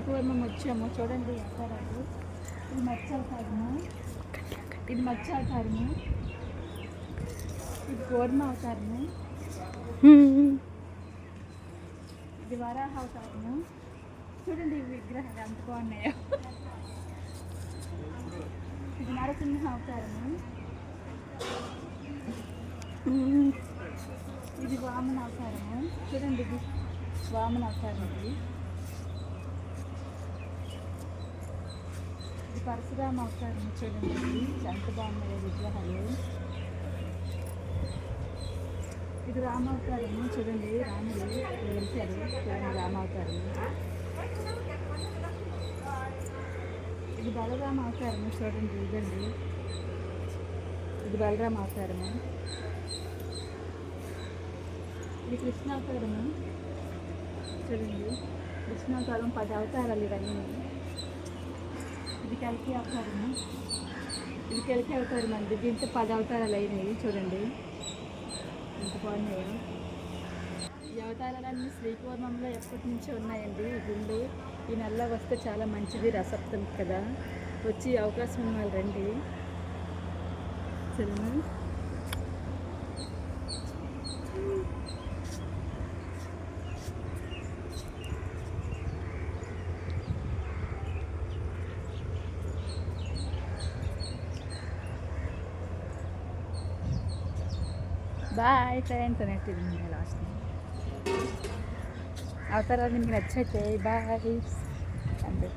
శ్రీకూర్మం వచ్చాము చూడండి అవతారాలు. ఇది మత్స్యావతారము, ఇది మత్స్యావతారము, ఇది కూర్మ అవతారము, ఇది వరాహ అవతారము. చూడండి ఈ విగ్రహాలు ఎంత బాగున్నాయో. ఇది నరసింహ అవతారము, ఇది వామన అవతారము. చూడండి ఇది వామన అవతారం. ఇది పరశురామ అవతారం. చూడండి ఎంత బాగున్నాయి విగ్రహాలు. ఇది రామావతారము. చూడండి రాముడు వెళ్తారు. చూడండి రామావతారము. ఇది బలరామ అవతారము. చూడండి ఇదండి, ఇది బలరామ అవతారము. ఇది కృష్ణావతారము. చూడండి కృష్ణావతారం 10 అవతారాలు ఇవన్నీ. ఇది కలికి అవతారము, ఇది కలికి అవతారం అండి. దీంతో 10 అవతారాలు అయినాయి. చూడండి ఎంత బాగున్నాయి. ఈ అవతారాలన్నీ శ్రీకూర్మంలో ఎప్పటి నుంచో ఉన్నాయండి. ఈ గుళ్ళు ఈ నెలలో వస్తే చాలా మంచిది, రసప్తమి కదా. వచ్చి అవకాశం ఉన్న వాళ్ళు రండి. సరేనా? బాయ్ ఫ్రెండ్స్ అనేది లాస్ట్ అవతారాలు మీకు నచ్చైతే బాయ్ అంటే